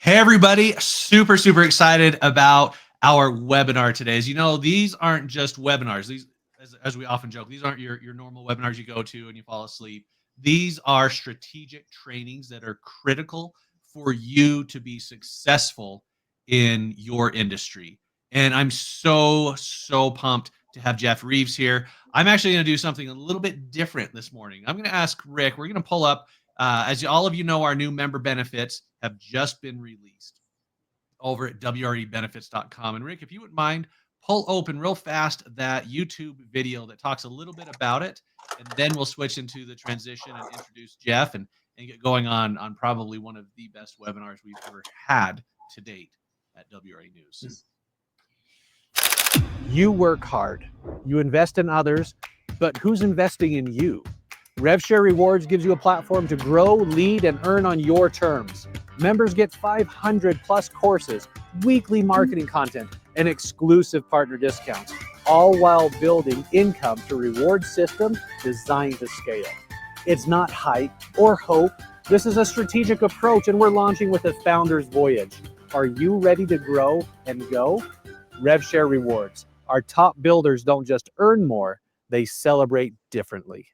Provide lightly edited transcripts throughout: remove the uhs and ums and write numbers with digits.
Hey, everybody. Super, super excited about our webinar today. As you know, these aren't just webinars. These, as we often joke, these aren't your normal webinars you go to and you fall asleep. These are strategic trainings that are critical for you to be successful in your industry. And I'm so, so pumped to have Jeff Reeves here. I'm actually going to do something a little bit different this morning. I'm going to ask Rick, we're going to pull up as all of you know, our new member benefits have just been released over at wrebenefits.com. And Rick, if you wouldn't mind, pull open real fast that YouTube video that talks a little bit about it, and then we'll switch into the transition and introduce Jeff and get going on probably one of the best webinars we've ever had to date at WRE News. You work hard, you invest in others, but who's investing in you? RevShare Rewards gives you a platform to grow, lead, and earn on your terms. Members get 500 plus courses, weekly marketing content, and exclusive partner discounts, all while building income through a reward system designed to scale. It's not hype or hope. This is a strategic approach, and we're launching with a founder's voyage. Are you ready to grow and go? RevShare Rewards. Our top builders don't just earn more, they celebrate differently.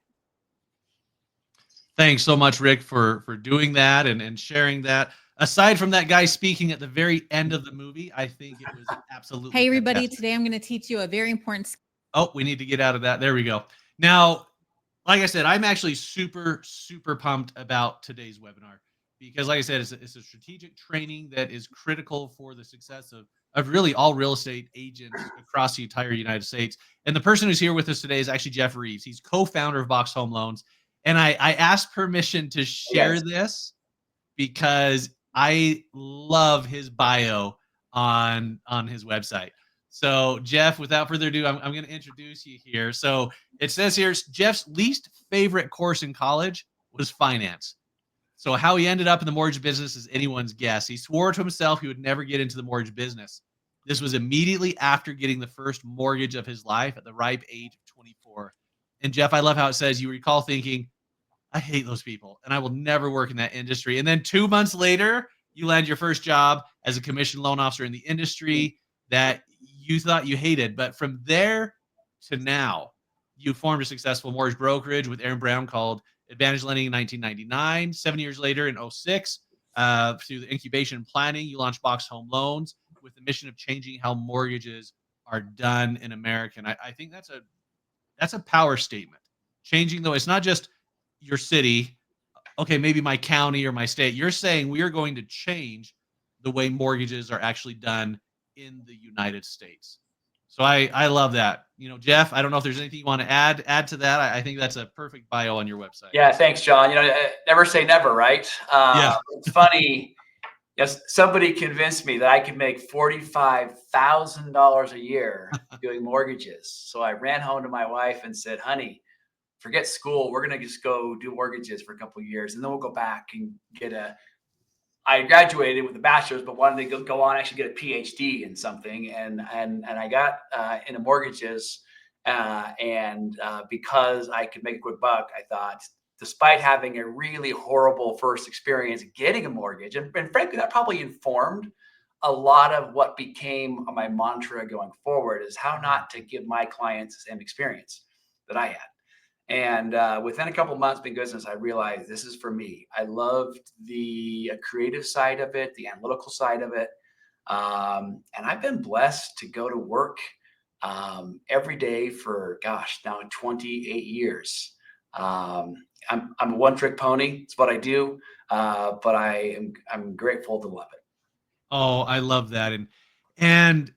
Thanks so much, Rick, for doing that and sharing that. Aside from that guy speaking at the very end of the movie, I think it was absolutely Hey, everybody. fantastic. Today I'm going to teach you a very important Oh, we need to get out of that. There we go. Now, like I said, I'm actually super, super pumped about today's webinar because, like I said, it's a strategic training that is critical for the success of really all real estate agents across the entire United States. And the person who's here with us today is actually Jeff Reeves. He's co-founder of Box Home Loans. And I asked permission to share this because I love his bio on his website. So, Jeff, without further ado, I'm going to introduce you here. So it says here, Jeff's least favorite course in college was finance. So how he ended up in the mortgage business is anyone's guess. He swore to himself he would never get into the mortgage business. This was immediately after getting the first mortgage of his life at the ripe age of 24. And Jeff, I love how it says you recall thinking, I hate those people and I will never work in that industry. And then 2 months later, you land your first job as a commission loan officer in the industry that you thought you hated. But from there to now, you formed a successful mortgage brokerage with Aaron Brown called Advantage Lending in 1999. 7 years later in 2006, through the incubation and planning, you launched Box Home Loans with the mission of changing how mortgages are done in America. And I think that's a power statement. Changing, though, it's not just your city, okay, maybe my county or my state. You're saying we are going to change the way mortgages are actually done in the United States. So I love that. You know, Jeff, I don't know if there's anything you want to add to that. I think that's a perfect bio on your website. Yeah, thanks, John. You know, never say never, right? Yeah. It's funny. Yes, somebody convinced me that I could make $45,000 a year doing mortgages. So I ran home to my wife and said, honey, forget school. We're going to just go do mortgages for a couple of years. And then we'll go back and get I graduated with a bachelor's, but wanted to go on actually get a PhD in something. And I got into mortgages. Because I could make a quick buck, I thought, despite having a really horrible first experience getting a mortgage, and frankly, that probably informed a lot of what became my mantra going forward, is how not to give my clients the same experience that I had. And within a couple of months being in business, I realized this is for me. I loved the creative side of it, the analytical side of it. And I've been blessed to go to work every day for, now 28 years. I'm a one-trick pony. It's what I do. But I'm grateful to love it. Oh, I love that. And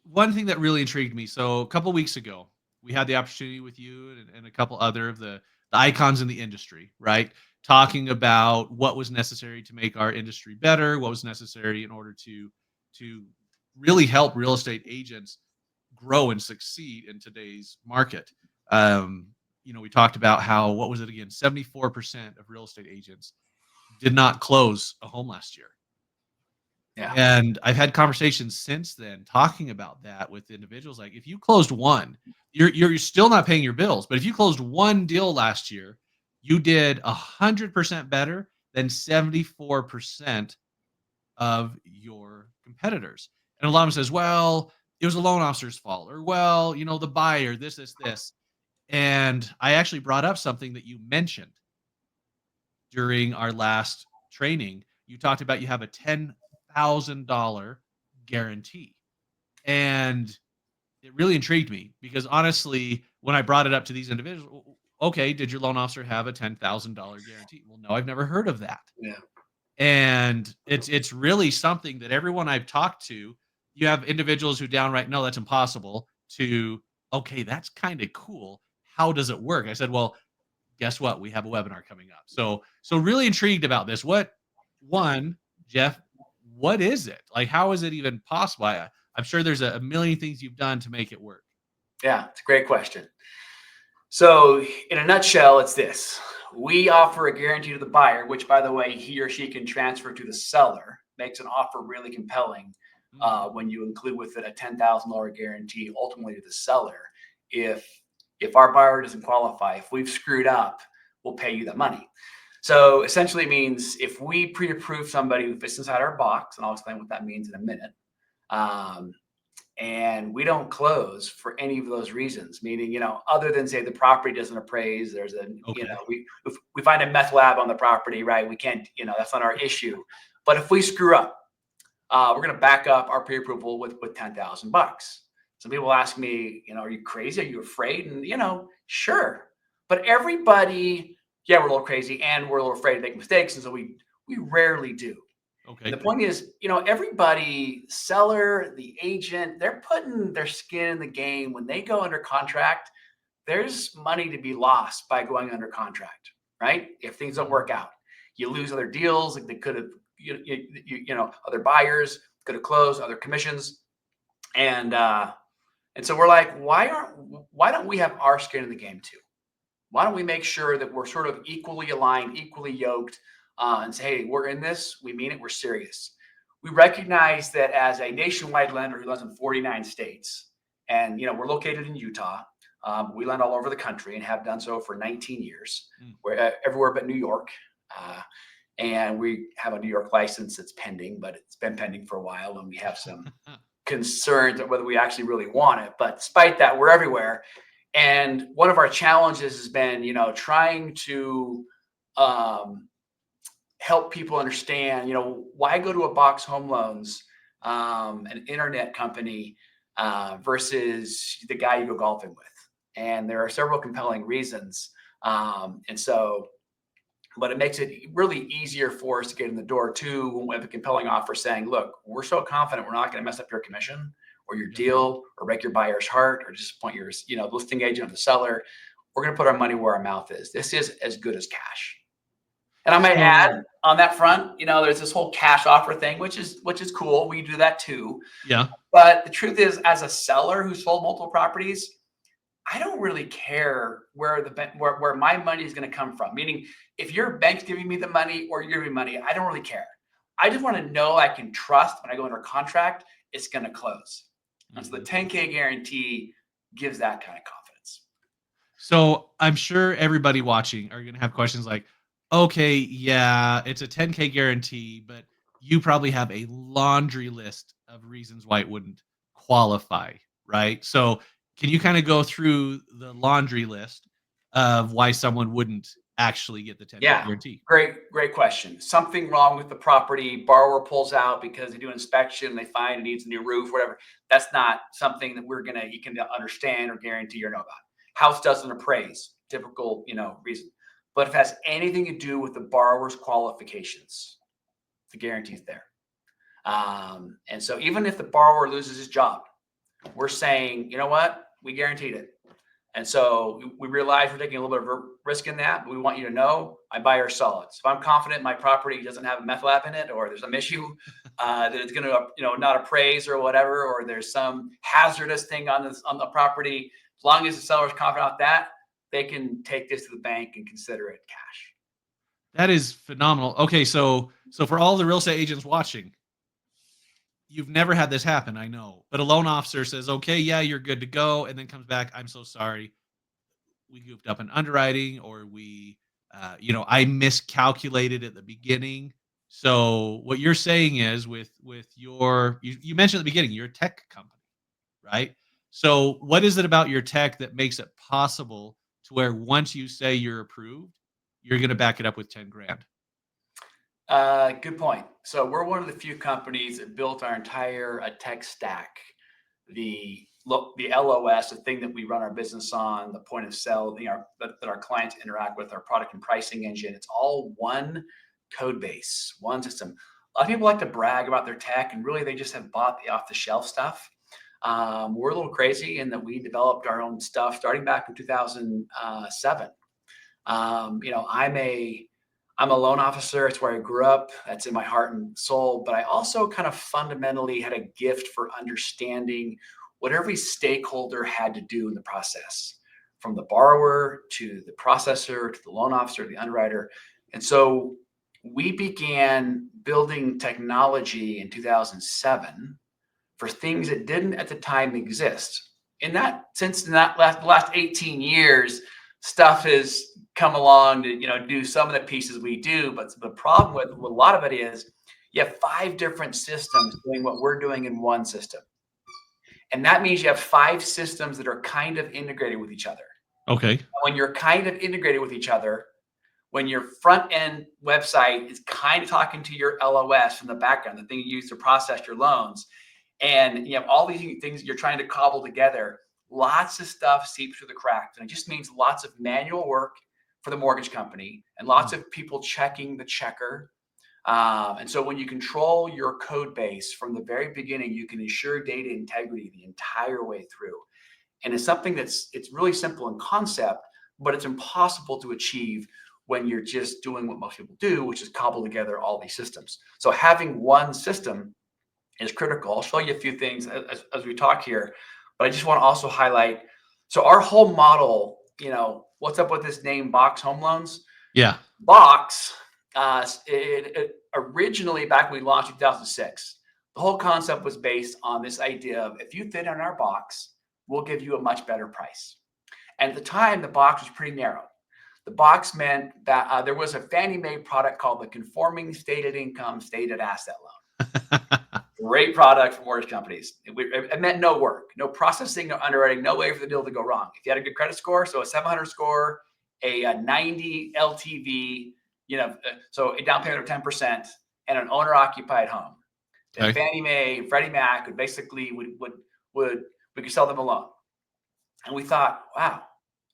one thing that really intrigued me. So a couple of weeks ago, we had the opportunity with you and a couple other of the icons in the industry, right? Talking about what was necessary to make our industry better, what was necessary in order to really help real estate agents grow and succeed in today's market. We talked about how, what was it again? 74% of real estate agents did not close a home last year. Yeah. And I've had conversations since then talking about that with individuals. Like, if you closed one, you're still not paying your bills. But if you closed one deal last year, you did 100% better than 74% of your competitors. And a lot of them says, well, it was the loan officer's fault, or well, the buyer, this. And I actually brought up something that you mentioned during our last training. You talked about you have a $10,000 guarantee. And it really intrigued me because honestly, when I brought it up to these individuals, okay, did your loan officer have a $10,000 guarantee? Well, no, I've never heard of that. Yeah. And it's really something that everyone I've talked to, you have individuals who downright, no, that's impossible, to, okay, that's kind of cool. How does it work? I said, well, guess what? We have a webinar coming up. So really intrigued about this. Jeff, what is it? Like, how is it even possible? I'm sure there's a million things you've done to make it work. Yeah, it's a great question. So in a nutshell, it's this. We offer a guarantee to the buyer, which, by the way, he or she can transfer to the seller. Makes an offer really compelling when you include with it a $10,000 guarantee ultimately to the seller. If our buyer doesn't qualify, if we've screwed up, we'll pay you the money. So essentially it means if we pre-approve somebody who fits inside our box, and I'll explain what that means in a minute, and we don't close for any of those reasons, meaning, other than say the property doesn't appraise, there's Okay. if we find a meth lab on the property, right? We can't, that's not our issue. But if we screw up, we're going to back up our pre-approval with $10,000. Some people ask me, are you crazy? Are you afraid? And, sure. But everybody, yeah, we're a little crazy and we're a little afraid to make mistakes. And so we rarely do. Okay. And the point is, everybody, seller, the agent, they're putting their skin in the game. When they go under contract, there's money to be lost by going under contract, right? If things don't work out, you lose other deals. Like they could have, other buyers could have closed, other commissions. And so we're like, why don't we have our skin in the game too? Why don't we make sure that we're sort of equally aligned, equally yoked, and say, hey, we're in this, we mean it, we're serious. We recognize that as a nationwide lender who lends in 49 states, and we're located in Utah, we lend all over the country and have done so for 19 years. We're everywhere but New York. And we have a New York license that's pending, but it's been pending for a while, and we have some concerns of whether we actually really want it. But despite that, we're everywhere. And one of our challenges has been, trying to help people understand, why go to a Box Home Loans, an internet company, versus the guy you go golfing with. And there are several compelling reasons. But it makes it really easier for us to get in the door too, when we have a compelling offer saying, look, we're so confident we're not going to mess up your commission or your deal or break your buyer's heart or disappoint your, listing agent or the seller. We're going to put our money where our mouth is. This is as good as cash. And I might add on that front, there's this whole cash offer thing, which is cool. We do that too. Yeah. But the truth is, as a seller who sold multiple properties, I don't really care where my money is going to come from. Meaning, if your bank's giving me the money or you're giving me money, I don't really care. I just want to know I can trust when I go under contract, it's going to close. And so the 10K guarantee gives that kind of confidence. So I'm sure everybody watching are going to have questions like, okay, yeah, it's a 10K guarantee, but you probably have a laundry list of reasons why it wouldn't qualify, right? So can you kind of go through the laundry list of why someone wouldn't actually get the 10K guarantee? Great question. Something wrong with the property, borrower pulls out because they do an inspection, they find it needs a new roof, whatever. That's not something that you can understand or guarantee or know about. House doesn't appraise, typical, reason. But if it has anything to do with the borrower's qualifications, the guarantee is there. And so even if the borrower loses his job, we're saying, you know what? We guaranteed it. And so we realize we're taking a little bit of a risk in that, but we want you to know my buyer is solid. So if I'm confident my property doesn't have a meth lab in it, or there's some issue that it's going to, not appraise or whatever, or there's some hazardous thing on the property, as long as the seller is confident about that, they can take this to the bank and consider it cash. That is phenomenal. Okay, so for all the real estate agents watching, you've never had this happen, I know, but a loan officer says, okay, yeah, you're good to go. And then comes back, I'm so sorry. We goofed up in underwriting, or I miscalculated at the beginning. So what you're saying is with your you mentioned at the beginning, you're a tech company, right? So what is it about your tech that makes it possible to where once you say you're approved, you're going to back it up with 10 grand? Good point. So we're one of the few companies that built our entire tech stack. The LOS, the thing that we run our business on, the point of sale, that our clients interact with, our product and pricing engine. It's all one code base, one system. A lot of people like to brag about their tech, and really they just have bought the off-the-shelf stuff. We're a little crazy in that we developed our own stuff starting back in 2007. I'm a loan officer. It's where I grew up. That's in my heart and soul. But I also kind of fundamentally had a gift for understanding what every stakeholder had to do in the process, from the borrower to the processor to the loan officer, the underwriter. And so we began building technology in 2007 for things that didn't at the time exist. Since that last 18 years, stuff has come along to do some of the pieces we do. But the problem with a lot of it is you have 5 different systems doing what we're doing in one system. And that means you have 5 systems that are kind of integrated with each other. Okay. When you're kind of integrated with each other, when your front end website is kind of talking to your LOS from the background, the thing you use to process your loans, and you have all these things you're trying to cobble together, lots of stuff seeps through the cracks. And it just means lots of manual work for the mortgage company and lots of people checking the checker. And so when you control your code base from the very beginning, you can ensure data integrity the entire way through. And it's something it's really simple in concept, but it's impossible to achieve when you're just doing what most people do, which is cobble together all these systems. So having one system is critical. I'll show you a few things as we talk here, but I just want to also highlight. So our whole model, what's up with this name, Box Home Loans? Yeah. Box, it originally, back when we launched in 2006, the whole concept was based on this idea of if you fit in our box, we'll give you a much better price. And at the time, the box was pretty narrow. The box meant that there was a Fannie Mae product called the Conforming Stated Income Stated Asset Loan. Great product for mortgage companies. It meant no work, no processing, no underwriting, no way for the deal to go wrong. If you had a good credit score, so a 700 score, a 90 LTV, so a down payment of 10% and an owner-occupied home, then Fannie Mae and Freddie Mac would basically we could sell them a loan. And we thought, wow,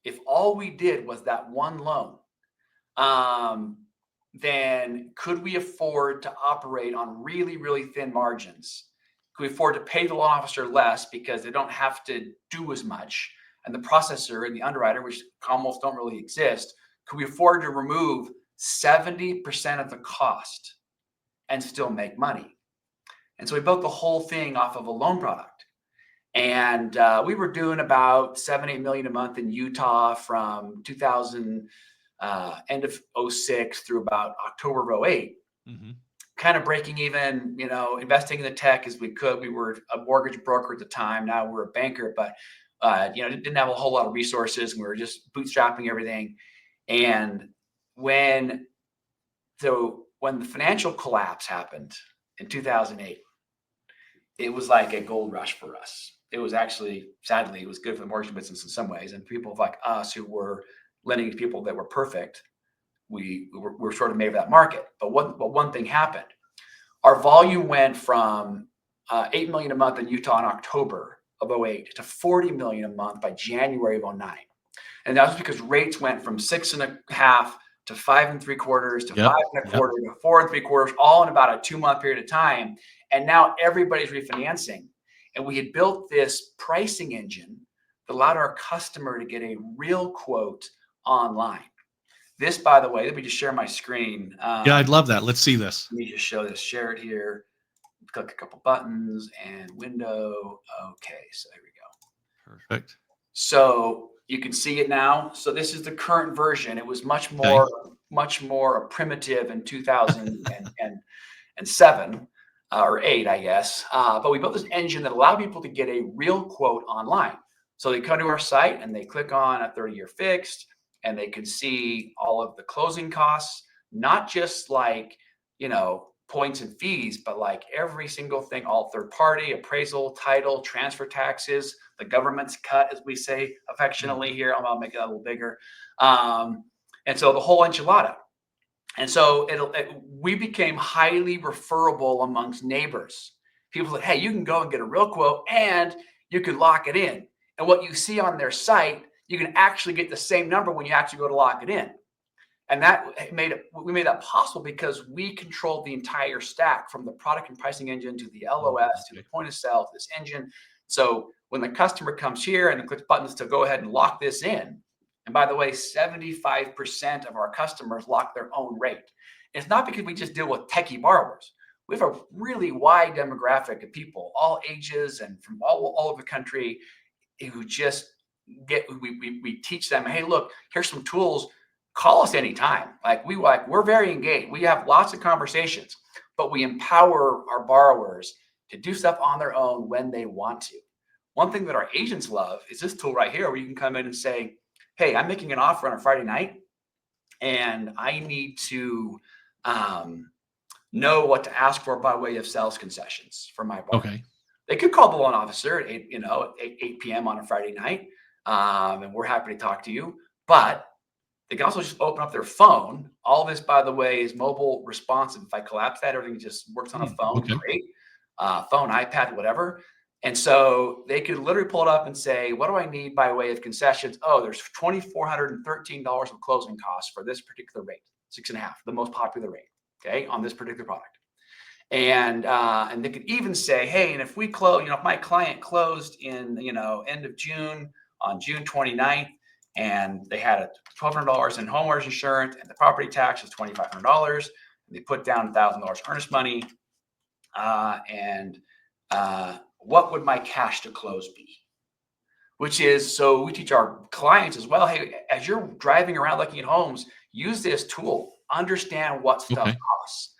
if all we did was that one loan, then could we afford to operate on really, really thin margins? Could we afford to pay the loan officer less because they don't have to do as much? And the processor and the underwriter, which almost don't really exist, could we afford to remove 70% of the cost and still make money? And so we built the whole thing off of a loan product. And we were doing about $7-8 million a month in Utah from 2000, end of 06 through about October of 08. Mm-hmm. Kind of breaking even, investing in the tech as we could. We were a mortgage broker at the time. Now we're a banker, but didn't have a whole lot of resources. We were just bootstrapping everything. And when the financial collapse happened in 2008, it was like a gold rush for us. It was actually, sadly, it was good for the mortgage business in some ways. And people like us who were lending to people that were perfect, we were sort of made for that market. But one thing happened. Our volume went from $8 million a month in Utah in October of 08 to $40 million a month by January of 09. And that was because rates went from 6.5 to 5 3/4 to 5 1/4 to 4 3/4, all in about a 2-month period of time. And now everybody's refinancing. And we had built this pricing engine that allowed our customer to get a real quote online. This, by the way, let me just share my screen. Yeah, I'd love that. Let's see this. Let me just show this. Share it here. Click a couple buttons and window. Okay, so here we go. Perfect. So you can see it now. So this is the current version. It was much more primitive in 2007 or 8, I guess. But we built this engine that allowed people to get a real quote online. So they come to our site and they click on a 30-year fixed, and they can see all of the closing costs, not just like, points and fees, but like every single thing, all third party, appraisal, title, transfer taxes, the government's cut, as we say affectionately here. I'll make it a little bigger. And so the whole enchilada. And so we became highly referable amongst neighbors. People said, hey, you can go and get a real quote and you can lock it in. And what you see on their site, you can actually get the same number when you actually go to lock it in. And we made that possible because we controlled the entire stack, from the product and pricing engine to the LOS to the point of sale to this engine. So when the customer comes here and clicks buttons to go ahead and lock this in, and by the way, 75% of our customers lock their own rate. It's not because we just deal with techie borrowers. We have a really wide demographic of people, all ages and from all over the country, who just we teach them, hey, look, here's some tools. Call us anytime. We're very engaged. We have lots of conversations, but we empower our borrowers to do stuff on their own when they want to. One thing that our agents love is this tool right here, where you can come in and say, hey, I'm making an offer on a Friday night, and I need to know what to ask for by way of sales concessions for my borrower. Okay. They could call the loan officer at 8 p.m. on a Friday night, and we're happy to talk to you. But they can also just open up their phone. All this, by the way, is mobile responsive. If I collapse that, everything just works on a phone. Okay. Great. Phone, iPad, whatever. And so they could literally pull it up and say, what do I need by way of concessions? Oh, there's $2,413 of closing costs for this particular rate, 6.5, the most popular rate, okay, on this particular product. And they could even say, hey, and if we close, if my client closed in, end of June, on June 29th, and they had $1,200 in homeowners insurance and the property tax is $2,500, and they put down $1,000 earnest money, what would my cash to close be? Which is, so we teach our clients as well, hey, as you're driving around looking at homes, use this tool, understand what stuff costs.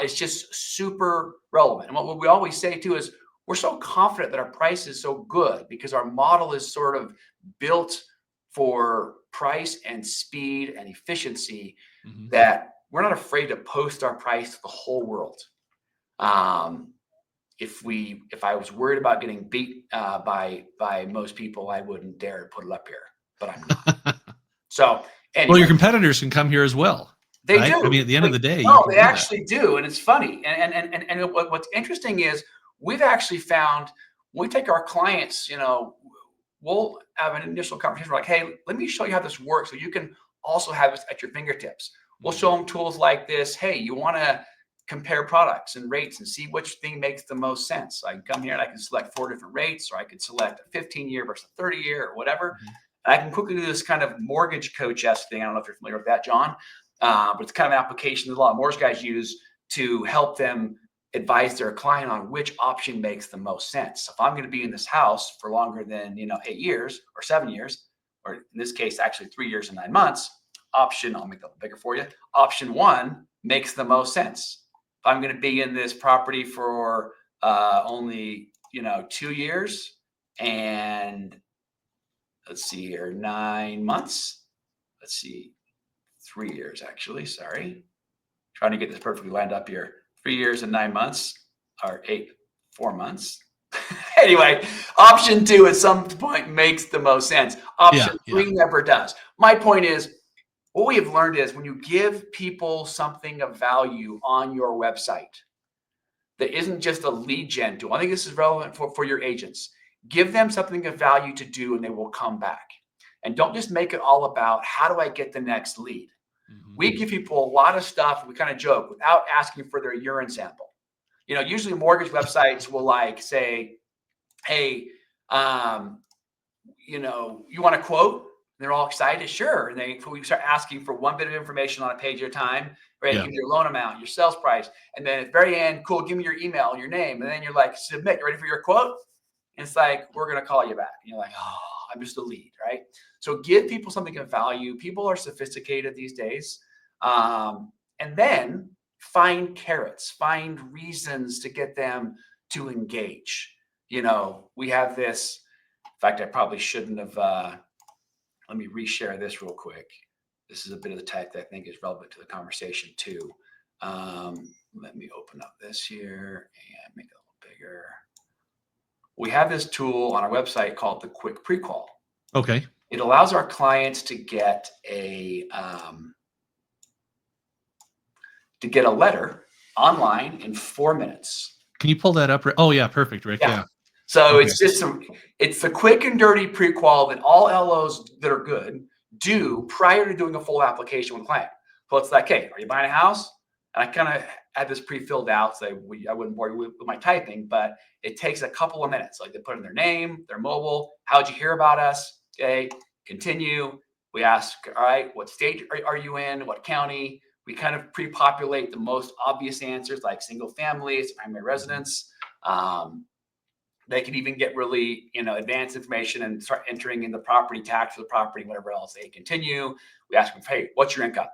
It's just super relevant. And what we always say too is, we're so confident that our price is so good because our model is sort of built for price and speed and efficiency, that we're not afraid to post our price to the whole world. If I was worried about getting beat by most people, I wouldn't dare to put it up here, but I'm not. So anyway, Well, your competitors can come here as well. They right? do. I mean, at the end of the day, no, they actually do, and it's funny. And what's interesting is we've actually found when we take our clients, we'll have an initial conversation. We're like, hey, let me show you how this works, so you can also have this at your fingertips. We'll show them tools like this. Hey, you want to compare products and rates and see which thing makes the most sense. I can come here and I can select 4 different rates, or I could select a 15-year versus a 30-year or whatever. And I can quickly do this kind of mortgage coach-esque thing. I don't know if you're familiar with that, John, but it's kind of an application that a lot of mortgage guys use to help them advise their client on which option makes the most sense. So if I'm going to be in this house for longer than 8 years or 7 years, or in this case, actually 3 years and 9 months, I'll make that bigger for you. Option 1 makes the most sense. If I'm going to be in this property for only 2 years and let's see here, 9 months. Let's see, 3 years actually. Sorry, trying to get this perfectly lined up here. 3 years and 9 months, or 4 months. Anyway, option 2 at some point makes the most sense. Option 3 never does. My point is, what we have learned is when you give people something of value on your website that isn't just a lead gen tool, I think this is relevant for your agents. Give them something of value to do and they will come back. And don't just make it all about how do I get the next lead. We give people a lot of stuff, we kind of joke, without asking for their urine sample. Usually mortgage websites will say, hey, you want a quote? They're all excited, sure. And we start asking for one bit of information on a page at a time, right? Give me your loan amount, your sales price. And then at the very end, cool, give me your email, your name. And then you're like, submit, you ready for your quote? And it's like, we're going to call you back. And you're like, oh, I'm just a lead, right? So give people something of value. People are sophisticated these days. And then find carrots, find reasons to get them to engage. We have this, in fact, I probably shouldn't have, let me reshare this real quick. This is a bit of the type that I think is relevant to the conversation too. Let me open up this here and make it a little bigger. We have this tool on our website called the Quick Pre-Qual. Okay. It allows our clients to get a letter online in 4 minutes. Can you pull that up? Oh yeah, perfect, Rick. Yeah. So Okay. it's the quick and dirty pre-qual that all LOs that are good do prior to doing a full application with a client. So it's like, hey, are you buying a house? And I kind of had this pre-filled out, so I wouldn't bore you with my typing, but it takes a couple of minutes. Like they put in their name, their mobile, how'd you hear about us? Okay, continue. We ask, all right, what state are you in? What county? We kind of pre-populate the most obvious answers like single family, it's primary residence. They can even get really, advanced information and start entering in the property tax for the property, whatever else. They continue. We ask them, hey, what's your income?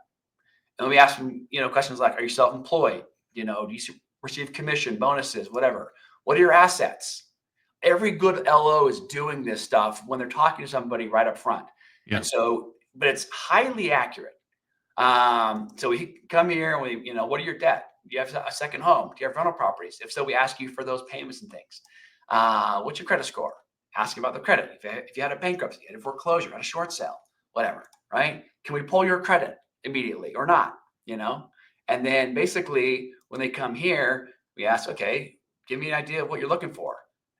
And then we ask them, questions like, are you self-employed? Do you receive commission, bonuses, whatever? What are your assets? Every good LO is doing this stuff when they're talking to somebody right up front. Yeah. And so, but it's highly accurate. So we come here and we, what are your debt? Do you have a second home? Do you have rental properties? If so, we ask you for those payments and things. What's your credit score? Ask about the credit. If you had a bankruptcy, had a foreclosure, had a short sale, whatever, right? Can we pull your credit immediately or not? And then basically when they come here, we ask, okay, give me an idea of what you're looking for.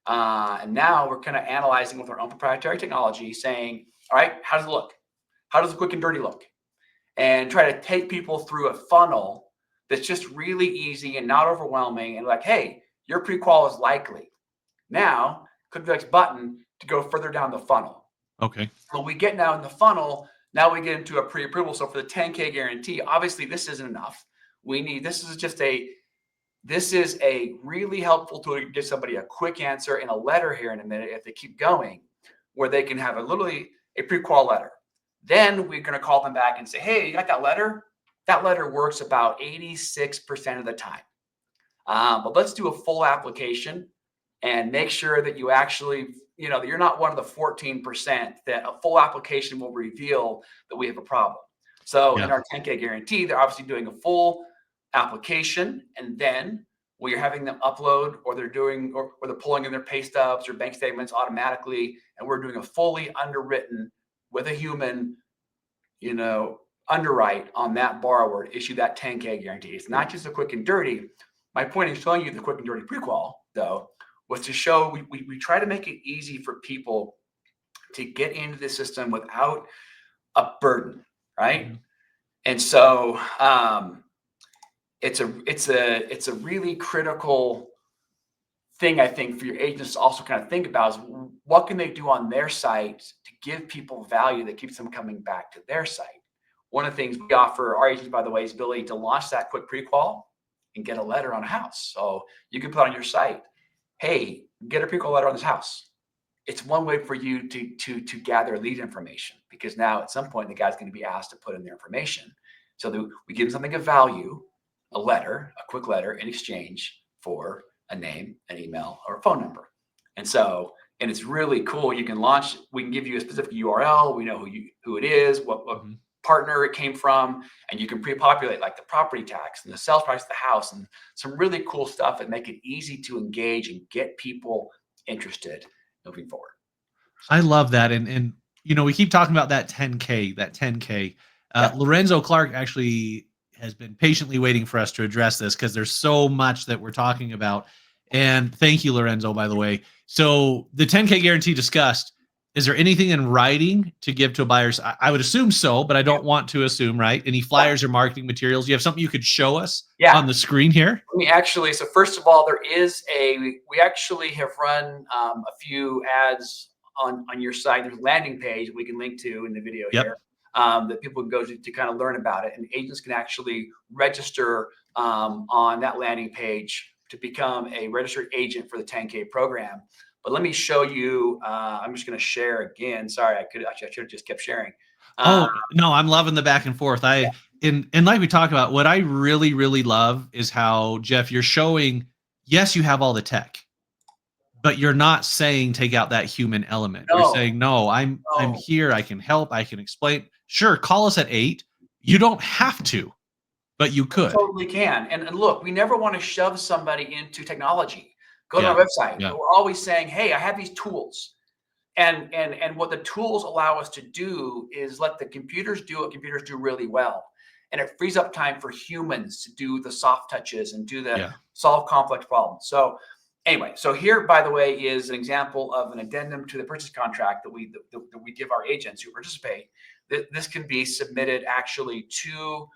And now we're kind of analyzing with our own proprietary technology saying, all right, how does it look? How does the quick and dirty look? And try to take people through a funnel that's just really easy and not overwhelming. And like, hey, your pre-qual is likely. Now, click the next button to go further down the funnel. Okay. When we get now in the funnel, now we get into a pre-approval. So for the 10K guarantee, obviously this isn't enough. This is a really helpful tool to give somebody a quick answer in a letter here in a minute if they keep going, where they can have literally a pre-qual letter. Then we're going to call them back and say, hey, you got that letter? That letter works about 86% of the time. But let's do a full application and make sure that you actually, that you're not one of the 14% that a full application will reveal that we have a problem. So in our 10K guarantee, they're obviously doing a full application, and then we're having them upload, or they're pulling in their pay stubs or bank statements automatically, and we're doing a fully underwritten with a human, underwrite on that borrower to issue that 10K guarantee. It's not just a quick and dirty. My point in showing you the quick and dirty pre-qual, though, was to show we try to make it easy for people to get into the system without a burden, right? Mm-hmm. And so it's a really critical thing, I think, for your agents to also kind of think about is what can they do on their site to give people value that keeps them coming back to their site. One of the things we offer our agents, by the way, is the ability to launch that quick pre-qual and get a letter on a house. So you can put on your site, hey, get a pre-qual letter on this house. It's one way for you to gather lead information, because now at some point the guy's going to be asked to put in their information. So that we give them something of value, a letter, a quick letter in exchange for a name, an email, or a phone number. And it's really cool. You can launch, we can give you a specific URL. We know who it is, what partner it came from, and you can pre-populate like the property tax and the sales price of the house and some really cool stuff that make it easy to engage and get people interested moving forward. I love that. And we keep talking about that 10K. Lorenzo Clark actually has been patiently waiting for us to address this because there's so much that we're talking about. And thank you, Lorenzo, by the way. So the 10K guarantee discussed, is there anything in writing to give to buyers? I would assume so, but I don't want to assume, right? Any flyers or marketing materials? You have something you could show us on the screen here? So first of all, we actually have run a few ads on your site. There's a landing page we can link to in the video here. That people can go to kind of learn about it. And agents can actually register on that landing page to become a registered agent for the 10K program. But let me show you, I'm just going to share again. Sorry, I should have just kept sharing. No, I'm loving the back and forth. And like we talked about, what I really, really love is how, Jeff, you're showing, yes, you have all the tech, but you're not saying take out that human element. No. You're saying, I'm here. I can help. I can explain. Sure, call us at 8. You don't have to. But you could. Totally can. And look, we never want to shove somebody into technology. Go to Yeah, our website. yeah. We're always saying, hey, I have these tools. And what the tools allow us to do is let the computers do what computers do really well. And it frees up time for humans to do the soft touches and do the Yeah. solve complex problems. So anyway, so here, by the way, is an example of an addendum to the purchase contract that we give our agents who participate. This can be submitted actually to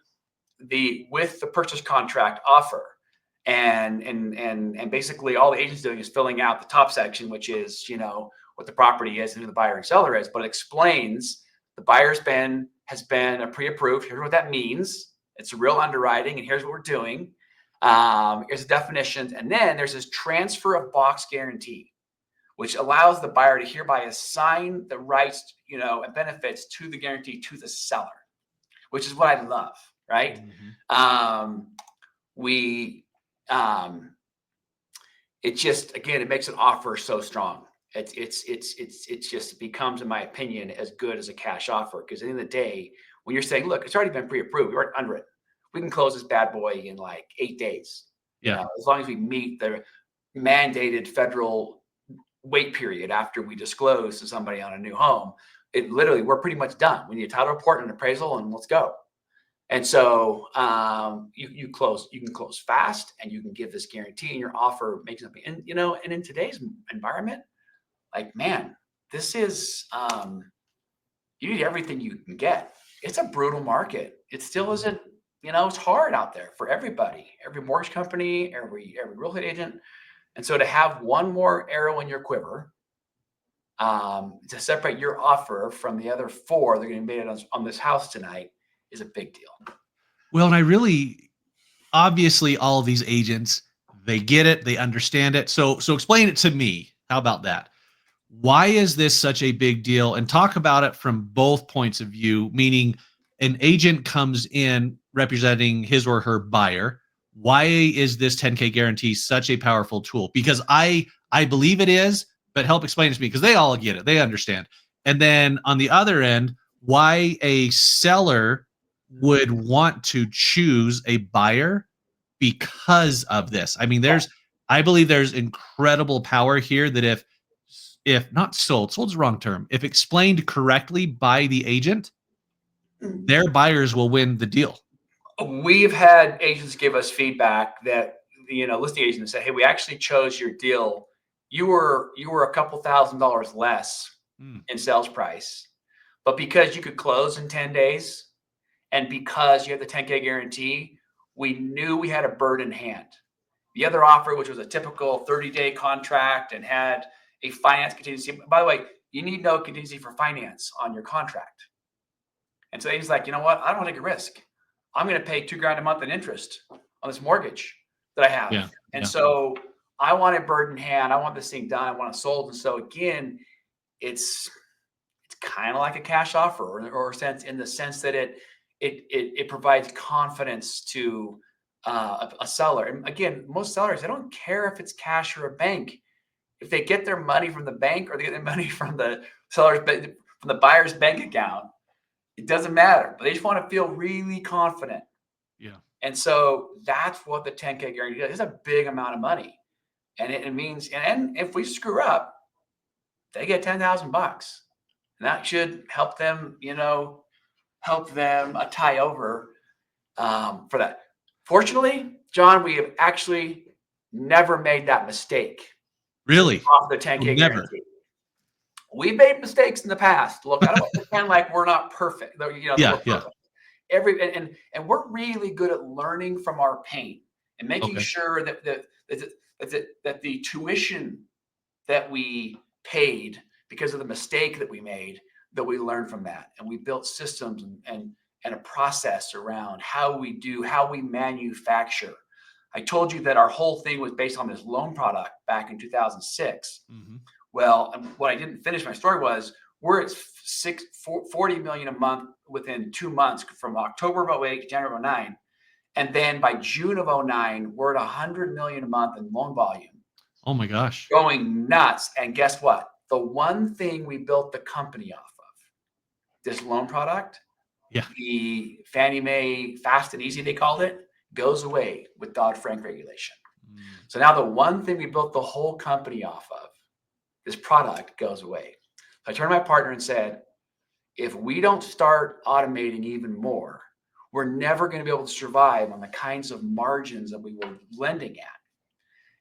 with the purchase contract offer. And basically all the agent's doing is filling out the top section, which is, what the property is and who the buyer and seller is, but it explains the buyer's has been pre-approved. Here's what that means. It's a real underwriting, and here's what we're doing. Here's the definitions. And then there's this transfer of box guarantee, which allows the buyer to hereby assign the rights, and benefits to the guarantee to the seller, which is what I love, right? It just, again, it makes an offer so strong. It just becomes, in my opinion, as good as a cash offer. Because at the end of the day, when you're saying, look, it's already been pre-approved, we're under it. We can close this bad boy in like 8 days. Yeah. As long as we meet the mandated federal wait period after we disclose to somebody on a new home, we're pretty much done. We need a title report and an appraisal, and let's go. And so you can close fast, and you can give this guarantee, and your offer makes something. And and in today's environment, like, man, this is you need everything you can get. It's a brutal market. It still isn't, it's hard out there for everybody, every mortgage company, every real estate agent. And so to have one more arrow in your quiver, to separate your offer from the other 4 that are going to be made on this house tonight, is a big deal. Well, and obviously all of these agents, they get it, they understand it. So explain it to me. How about that? Why is this such a big deal? And talk about it from both points of view, meaning an agent comes in representing his or her buyer. Why is this 10K guarantee such a powerful tool? Because I believe it is, but help explain it to me, because they all get it. They understand. And then on the other end, why a seller would want to choose a buyer because of this. I mean, I believe there's incredible power here that if not sold's the wrong term, if explained correctly by the agent, their buyers will win the deal. We've had agents give us feedback that, listing agents say, hey, we actually chose your deal. You were a couple $1,000s less in sales price, but because you could close in 10 days and because you had the 10K guarantee, we knew we had a bird in hand. The other offer, which was a typical 30-day contract and had a finance contingency. By the way, you need no contingency for finance on your contract. And so he's like, you know what? I don't want to take a risk. I'm going to pay $2,000 a month in interest on this mortgage that I have. So I want a bird in hand. I want this thing done. I want it sold. And so again, it's kind of like a cash offer or sense, in the sense that it provides confidence to a seller. And again, most sellers, they don't care if it's cash or a bank. If they get their money from the bank or they get their money from the buyer's bank account, it doesn't matter. But they just want to feel really confident. Yeah. And so that's what the 10K guarantee does. It's a big amount of money, and it means, and if we screw up, they get $10,000, and that should help them, tie over for that. Fortunately, John, we have actually never made that mistake. Really? Off the 10K guarantee. We made mistakes in the past. Look, I don't want to pretend like we're not perfect. Yeah. And we're really good at learning from our pain and making sure that the tuition that we paid because of the mistake that we made, that we learn from that. And we built systems and a process around how we manufacture. I told you that our whole thing was based on this loan product back in 2006. Mm-hmm. Well, what I didn't finish my story was we're at $40 million a month within 2 months, from October of 2008 to January of 2009. And then by June of 2009, we're at $100 million a month in loan volume. Oh my gosh. Going nuts. And guess what? The one thing we built the company off of, this loan product, Yeah. The Fannie Mae Fast and Easy, they called it, goes away with Dodd-Frank regulation. So now the one thing we built the whole company off of, this product, goes away. So I turned to my partner and said, if we don't start automating even more, we're never going to be able to survive on the kinds of margins that we were lending at.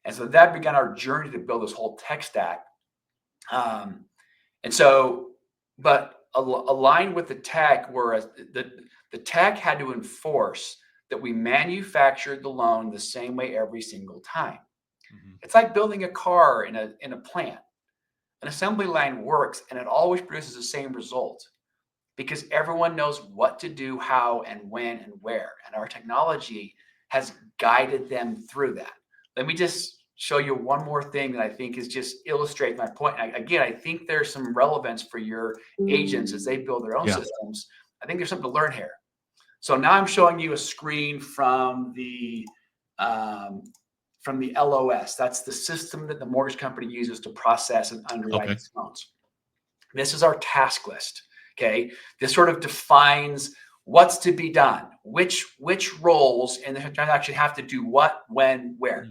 And so that began our journey to build this whole tech stack. But aligned with the tech, whereas the tech had to enforce that we manufactured the loan the same way every single time. It's like building a car in a plant. An assembly line works and it always produces the same result because everyone knows what to do, how, and when, and where. And our technology has guided them through that. Let me just show you one more thing that I think is just illustrate my point. Again, I think there's some relevance for your agents as they build their own systems. I think there's something to learn here. So now I'm showing you a screen from the LOS. That's the system that the mortgage company uses to process and underwrite its loans. This is our task list. Okay, this sort of defines what's to be done, which roles in the transaction have to do what, when, where.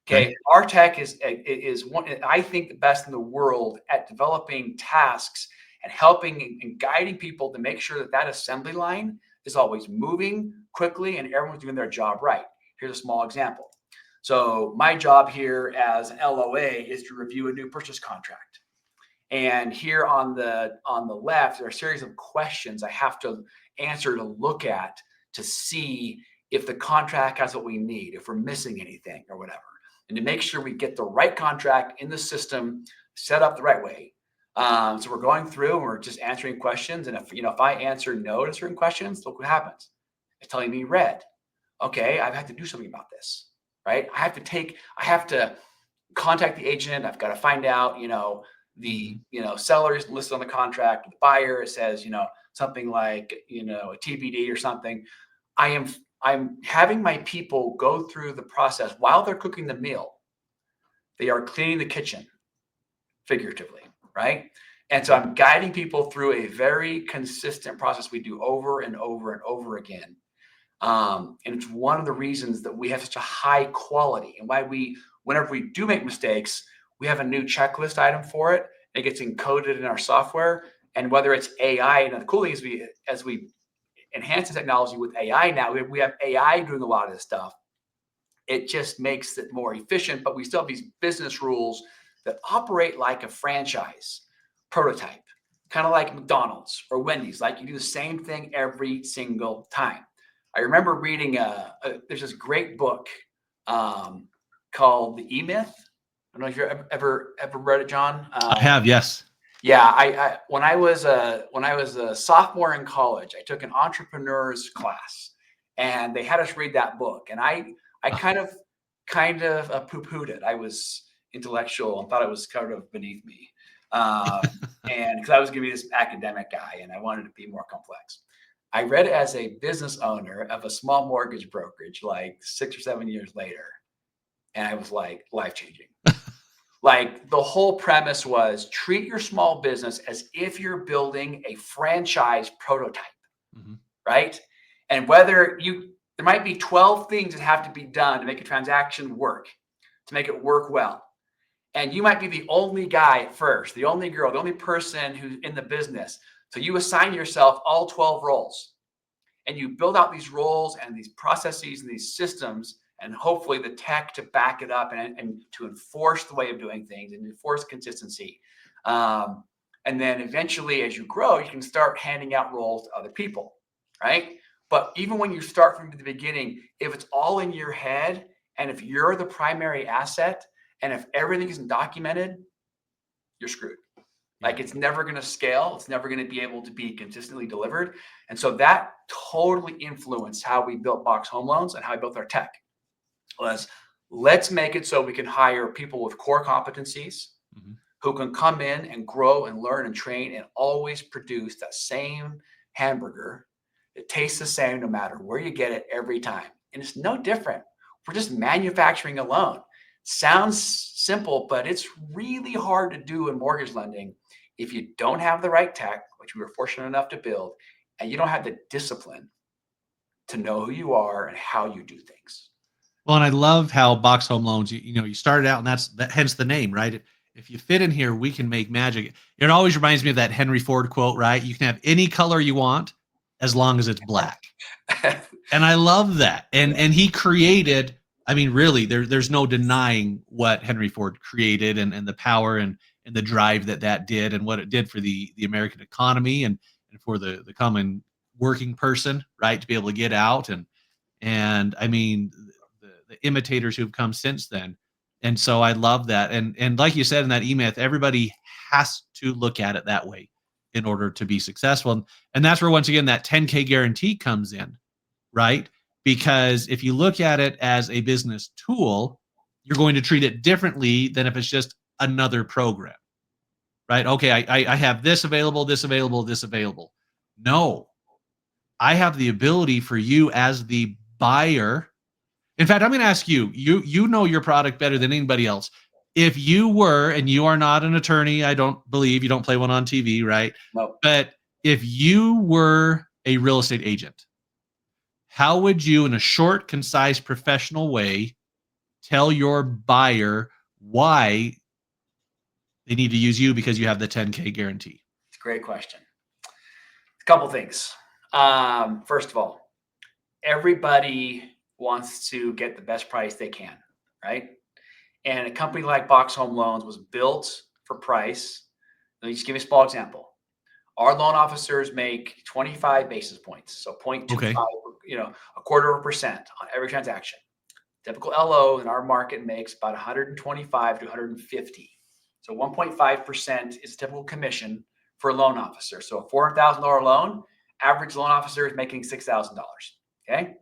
Okay, our tech is one, I think, the best in the world at developing tasks and helping and guiding people to make sure that that assembly line is always moving quickly and everyone's doing their job right. Here's a small example. So my job here as an LOA is to review a new purchase contract. And here on the left, there are a series of questions I have to answer to look at to see if the contract has what we need, if we're missing anything or whatever, and to make sure we get the right contract in the system set up the right way. So we're going through and we're just answering questions. And if I answer no to certain questions, look what happens. It's telling me red. Okay, I've had to do something about this, right? I have to contact the agent. I've got to find out, the seller is listed on the contract, the buyer, it says, something like, a TBD or something. I'm having my people go through the process while they're cooking the meal. They are cleaning the kitchen, figuratively, right? And so I'm guiding people through a very consistent process we do over and over and over again. And it's one of the reasons that we have such a high quality and why whenever we do make mistakes, we have a new checklist item for it. It gets encoded in our software. And whether it's AI, and the cool thing is as we enhance the technology with AI now, we have AI doing a lot of this stuff. It just makes it more efficient, but we still have these business rules that operate like a franchise prototype, kind of like McDonald's or Wendy's, like you do the same thing every single time. I remember reading there's this great book called The E-Myth. I don't know if you've ever read it, John. I have, yes. Yeah, I when I was a sophomore in college, I took an entrepreneur's class, and they had us read that book, and I kind of poo-pooed it. I was intellectual and thought it was kind of beneath me, and because I was going to be this academic guy, and I wanted to be more complex. I read it as a business owner of a small mortgage brokerage, like 6 or 7 years later, and I was like, life-changing. Like the whole premise was treat your small business as if you're building a franchise prototype, right? And there might be 12 things that have to be done to make a transaction work, to make it work well. And you might be the only guy at first, the only girl, the only person who's in the business. So you assign yourself all 12 roles and you build out these roles and these processes and these systems and hopefully the tech to back it up and to enforce the way of doing things and enforce consistency. And then eventually, as you grow, you can start handing out roles to other people, right? But even when you start from the beginning, if it's all in your head and if you're the primary asset and if everything isn't documented, you're screwed. Like it's never going to scale. It's never going to be able to be consistently delivered. And so that totally influenced how we built Box Home Loans and how we built our tech. Let's make it so we can hire people with core competencies who can come in and grow and learn and train and always produce that same hamburger. It tastes the same no matter where you get it every time. And it's no different. We're just manufacturing a loan. Sounds simple, but it's really hard to do in mortgage lending if you don't have the right tech, which we were fortunate enough to build, and you don't have the discipline to know who you are and how you do things. Well, and I love how Box Home Loans, you started out, and hence the name, right? If you fit in here, we can make magic. It always reminds me of that Henry Ford quote, right? You can have any color you want as long as it's black. And I love that. And he created, I mean, really, there's no denying what Henry Ford created and the power and the drive that did and what it did for the American economy and for the common working person, right? To be able to get out and I mean, the imitators who've come since then. And so I love that. And like you said in that E-Myth, everybody has to look at it that way in order to be successful. And that's where, once again, that 10K guarantee comes in, right? Because if you look at it as a business tool, you're going to treat it differently than if it's just another program, right? Okay, I have this available, this available, this available. No, I have the ability for you as the buyer. In fact, I'm going to ask you, you know your product better than anybody else. If you were, and you are not an attorney, I don't believe, you don't play one on TV, right? No. But if you were a real estate agent, how would you, in a short, concise, professional way, tell your buyer why they need to use you because you have the 10K guarantee? It's a great question. A couple things. First of all, everybody wants to get the best price they can, right? And a company like Box Home Loans was built for price. Let me just give you a small example. Our loan officers make 25 basis points, so 0.25, Okay. A quarter of a percent on every transaction. Typical LO in our market makes about 125 to 150. So 1.5% is a typical commission for a loan officer. So a $400,000 loan, average loan officer is making $6,000. Okay.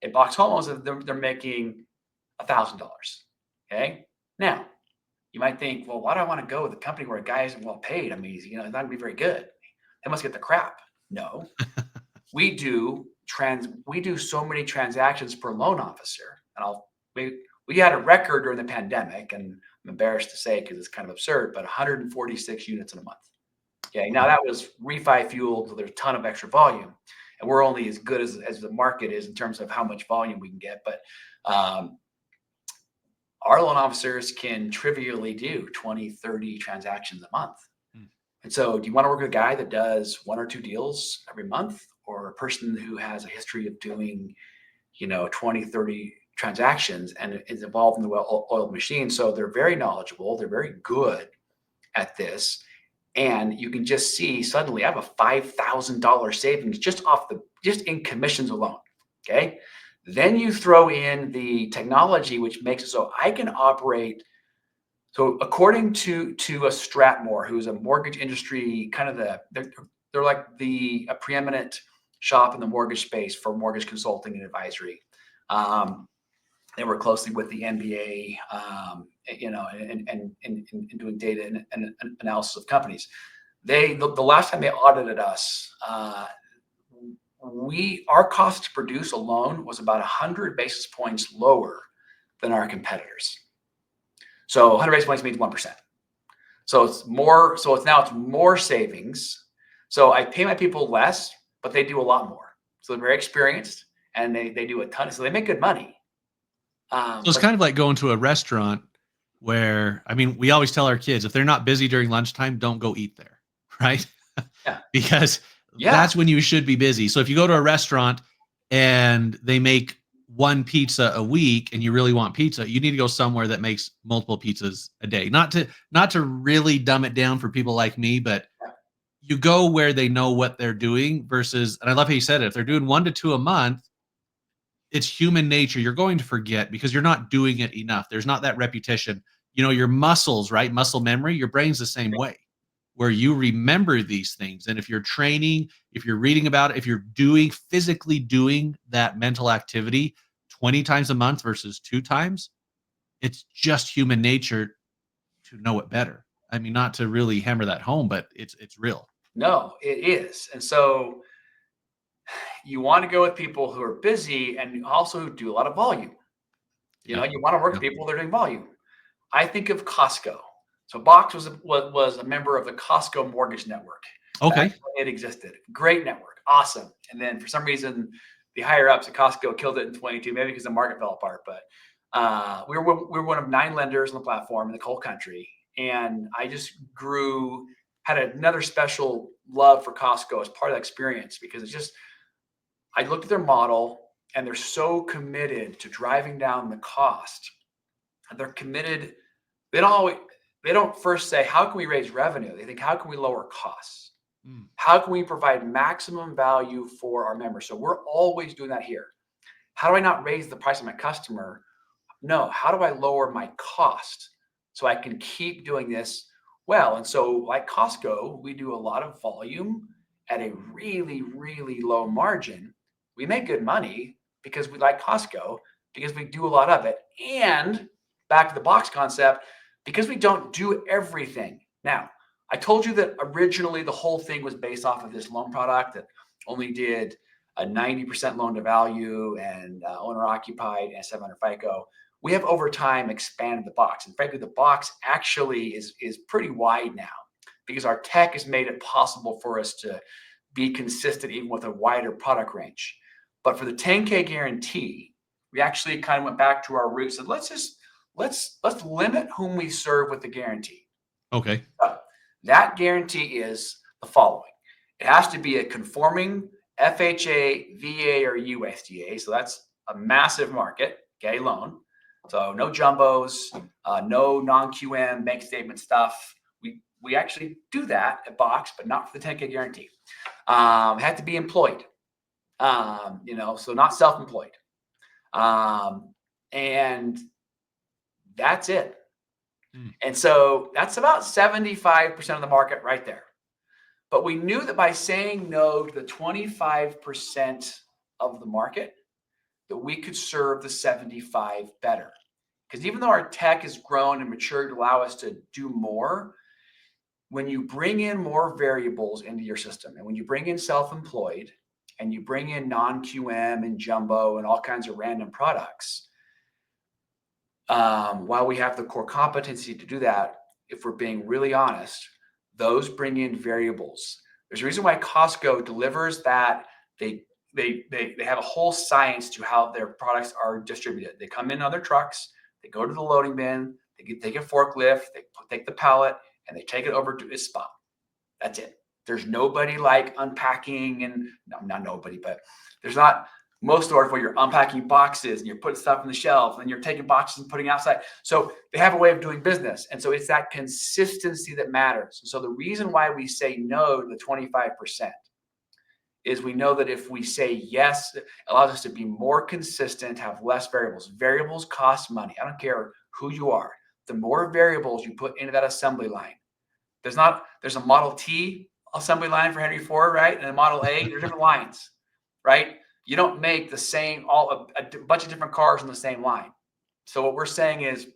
At Box Home Loans, they're making $1,000. Okay. Now, you might think, well, why do I want to go with a company where a guy isn't well paid? I mean, he's not going to be very good. They must get the crap. No, we do so many transactions per loan officer, and we had a record during the pandemic, and I'm embarrassed to say because it's kind of absurd, but 146 units in a month. Okay, now that was refi fueled, so there's a ton of extra volume, and we're only as good as the market is in terms of how much volume we can get. But our loan officers can trivially do 20, 30 transactions a month. And so do you want to work with a guy that does 1 or 2 deals every month, or a person who has a history of doing, 20, 30 transactions and is involved in the well-oiled machine? So they're very knowledgeable. They're very good at this. And you can just see suddenly I have a $5,000 savings just in commissions alone. Okay. Then you throw in the technology, which makes it so I can operate. So according to a Stratmore, who's a mortgage industry, they're like a preeminent shop in the mortgage space for mortgage consulting and advisory. They work closely with the NBA, and doing data and analysis of companies. The last time they audited us, our cost to produce a loan was about 100 basis points lower than our competitors. So 100 basis points means 1%. So it's more. So it's more savings. So I pay my people less, but they do a lot more. So they're very experienced, and they do a ton. So they make good money. So it's kind of like going to a restaurant where, I mean, we always tell our kids, if they're not busy during lunchtime, don't go eat there, right? Yeah. Because that's when you should be busy. So if you go to a restaurant and they make 1 pizza a week and you really want pizza, you need to go somewhere that makes multiple pizzas a day. Not to really dumb it down for people like me, but you go where they know what they're doing versus, and I love how you said it, if they're doing 1 to 2 a month, it's human nature. You're going to forget because you're not doing it enough. There's not that repetition. Your muscles, right? Muscle memory, your brain's the same way, where you remember these things. And if you're training, if you're reading about it, if you're physically doing that mental activity 20 times a month versus 2 times, it's just human nature to know it better. I mean, not to really hammer that home, but it's real. No, it is. And so you want to go with people who are busy and also do a lot of volume. You want to work with people that are doing volume. I think of Costco. So Box was a member of the Costco Mortgage Network. Okay. Back when it existed. Great network. Awesome. And then for some reason, the higher ups at Costco killed it in 22, maybe because the market fell apart. But we were one of 9 lenders on the platform in the whole country. And I just had another special love for Costco as part of that experience, because I looked at their model and they're so committed to driving down the cost. And they're committed. They don't first say, how can we raise revenue? They think, how can we lower costs? How can we provide maximum value for our members? So we're always doing that here. How do I not raise the price of my customer? No, how do I lower my cost so I can keep doing this well? And so like Costco, we do a lot of volume at a really, really low margin. We make good money because we like Costco, because we do a lot of it. And back to the box concept, because we don't do everything. Now, I told you that originally the whole thing was based off of this loan product that only did a 90% loan to value and owner occupied and 700 FICO. We have over time expanded the box. And frankly, the box actually is pretty wide now, because our tech has made it possible for us to be consistent even with a wider product range. But for the 10K guarantee, we actually kind of went back to our roots and let's limit whom we serve with the guarantee. Okay. That guarantee is the following. It has to be a conforming FHA, VA, or USDA. So that's a massive market, okay, loan. So no jumbos, no non-QM bank statement stuff. We actually do that at Box, but not for the 10K guarantee. It had to be employed, so not self-employed. And that's it. And so that's about 75% of the market right there. But we knew that by saying no to the 25% of the market, that we could serve the 75 better. Because even though our tech has grown and matured to allow us to do more, when you bring in more variables into your system, and when you bring in self-employed, and you bring in non-QM and jumbo and all kinds of random products, while we have the core competency to do that, if we're being really honest, those bring in variables. There's a reason why Costco delivers that. They have a whole science to how their products are distributed. They come in on their trucks, they go to the loading bin, they take a forklift, they take the pallet, and they take it over to a spot. That's it. There's nobody like unpacking, and not nobody, but there's not most stores where you're unpacking boxes and you're putting stuff on the shelf and you're taking boxes and putting outside. So they have a way of doing business. And so it's that consistency that matters. And so the reason why we say no to the 25% is we know that if we say yes, it allows us to be more consistent, have less variables. Variables cost money. I don't care who you are. The more variables you put into that assembly line, there's a Model T assembly line for Henry Ford, right? And a Model A, they're different lines, right? You don't make the same, a bunch of different cars on the same line. So what we're saying is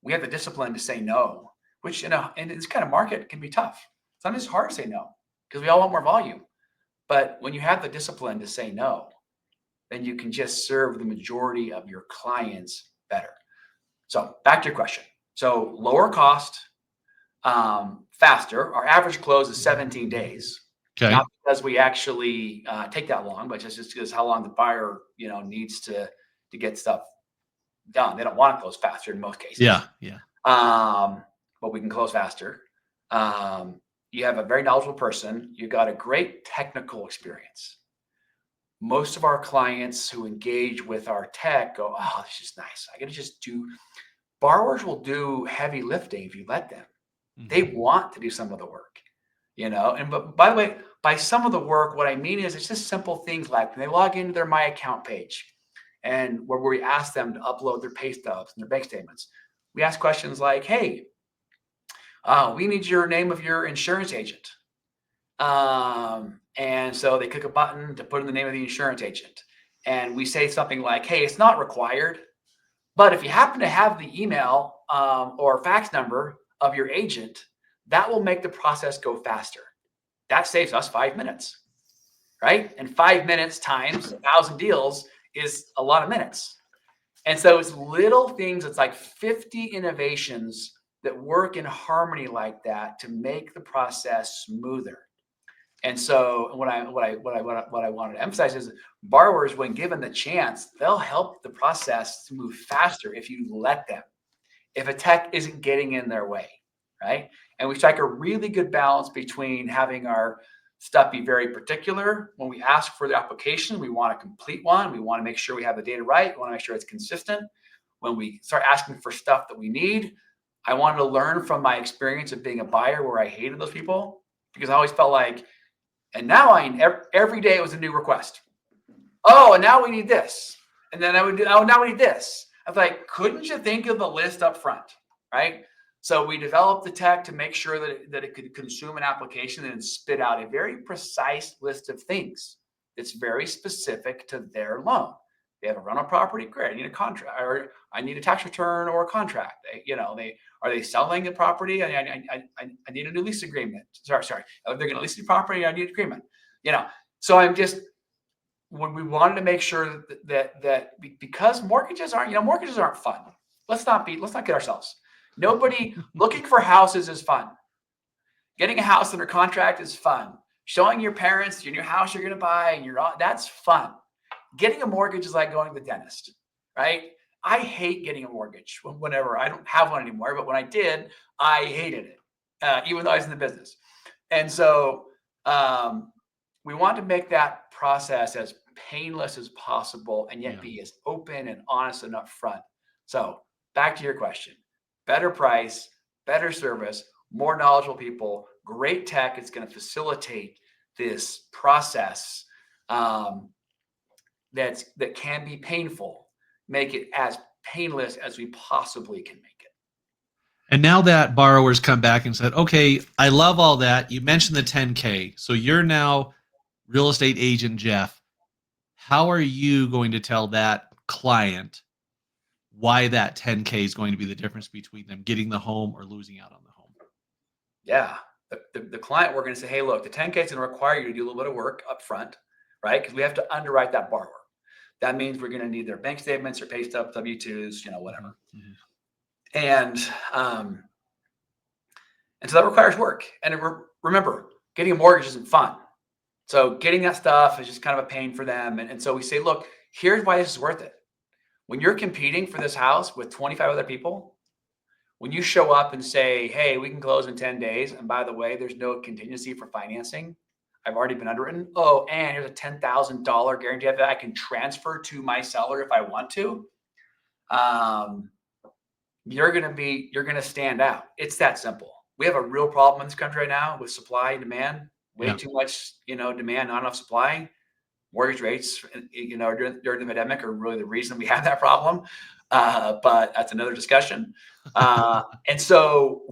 we have the discipline to say no, which in this kind of market can be tough. Sometimes it's hard to say no because we all want more volume. But when you have the discipline to say no, then you can just serve the majority of your clients better. So back to your question. So lower cost, faster. Our average close is 17 days. Okay. Not because we actually take that long, but just because how long the buyer, needs to get stuff done. They don't want to close faster in most cases. Yeah. But we can close faster. You have a very knowledgeable person. You got a great technical experience. Most of our clients who engage with our tech go, "Oh, this is nice. I got to just do." Borrowers will do heavy lifting if you let them. Mm-hmm. They want to do some of the work. But by the way, by some of the work, what I mean is it's just simple things like when they log into their My Account page and where we ask them to upload their pay stubs and their bank statements. We ask questions like, hey, we need your name of your insurance agent. And so they click a button to put in the name of the insurance agent. And we say something like, hey, it's not required, but if you happen to have the email or fax number of your agent, that will make the process go faster. That saves us 5 minutes, right? And 5 minutes times 1,000 deals is a lot of minutes. And so it's little things. It's like 50 innovations that work in harmony like that to make the process smoother. And so what I wanted to emphasize is borrowers, when given the chance, they'll help the process to move faster if you let them, if a tech isn't getting in their way, right? And we strike a really good balance between having our stuff be very particular. When we ask for the application, we want a complete one. We want to make sure we have the data right. We want to make sure it's consistent. When we start asking for stuff that we need, I wanted to learn from my experience of being a buyer where I hated those people, because I always felt like, and now every day it was a new request. Oh, and now we need this. And then I would do, oh, now we need this. I was like, couldn't you think of the list up front, right? So we developed the tech to make sure that it could consume an application and spit out a very precise list of things that's very specific to their loan. They have a rental property, great. I need a contract, or I need a tax return or a contract. Are they selling the property? I need a new lease agreement. Sorry. They're going to lease the property. I need an agreement. So when we wanted to make sure that because mortgages aren't fun. Let's not get ourselves. Nobody looking for houses is fun. Getting a house under contract is fun. Showing your parents your new house you're going to buy and that's fun. Getting a mortgage is like going to the dentist, right? I hate getting a mortgage whenever. I don't have one anymore, but when I did, I hated it, even though I was in the business. And so we want to make that process as painless as possible and yet be as open and honest and upfront. So back to your question, better price, better service, more knowledgeable people, great tech. It's going to facilitate this process that can be painful, make it as painless as we possibly can make it. And now that borrowers come back and said, okay, I love all that. You mentioned the 10K. So you're now real estate agent Jeff. How are you going to tell that client why that 10K is going to be the difference between them getting the home or losing out on the home? Yeah. The client, we're going to say, hey, look, the 10K is going to require you to do a little bit of work up front, right? Because we have to underwrite that borrower. That means we're going to need their bank statements or pay stubs, W-2s, whatever. Mm-hmm. And so that requires work. And remember, getting a mortgage isn't fun. So getting that stuff is just kind of a pain for them. And so we say, look, here's why this is worth it. When you're competing for this house with 25 other people, when you show up and say, hey, we can close in 10 days. And by the way, there's no contingency for financing. I've already been underwritten. Oh, and here's a $10,000 guarantee that I can transfer to my seller if I want to. You're going to stand out. It's that simple. We have a real problem in this country right now with supply and demand. Way too much, demand, not enough supply. Mortgage rates, during the pandemic are really the reason we have that problem. But that's another discussion. And so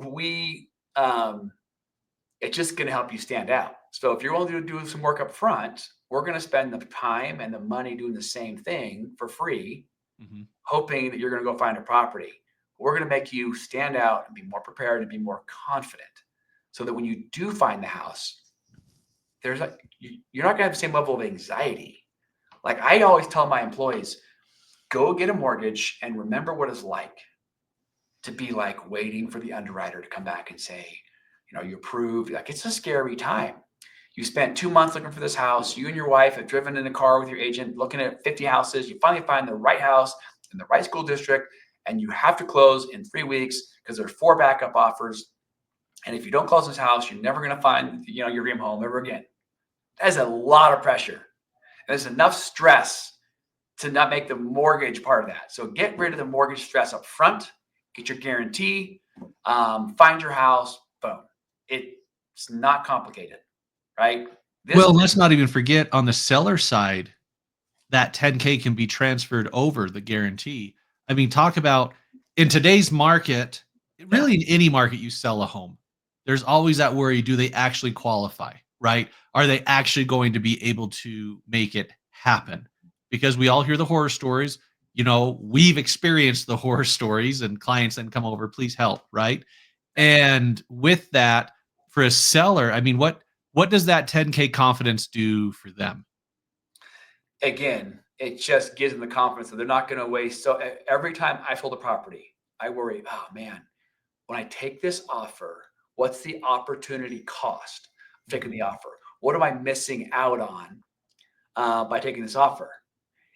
it's just going to help you stand out. So if you're willing to do some work up front, we're going to spend the time and the money doing the same thing for free, hoping that you're going to go find a property. We're going to make you stand out and be more prepared and be more confident so that when you do find the house, you're not going to have the same level of anxiety. Like I always tell my employees, go get a mortgage and remember what it's like to be like waiting for the underwriter to come back and say, you approved. Like it's a scary time. You spent 2 months looking for this house. You and your wife have driven in a car with your agent, looking at 50 houses. You finally find the right house in the right school district, and you have to close in 3 weeks because there are 4 backup offers. And if you don't close this house, you're never going to find, your dream home ever again. That's a lot of pressure. And there's enough stress to not make the mortgage part of that. So get rid of the mortgage stress up front, get your guarantee, find your house, boom. It's not complicated, right? Let's not even forget on the seller side, that 10K can be transferred over the guarantee. I mean, talk about in today's market, really in any market you sell a home, there's always that worry. Do they actually qualify, right? Are they actually going to be able to make it happen? Because we all hear the horror stories. We've experienced the horror stories and clients then come over, please help, right? And with that, for a seller, I mean, what does that 10K confidence do for them? Again, it just gives them the confidence that they're not going to waste. So every time I sold a property, I worry, oh man, when I take this offer, what's the opportunity cost of taking the offer? What am I missing out on by taking this offer?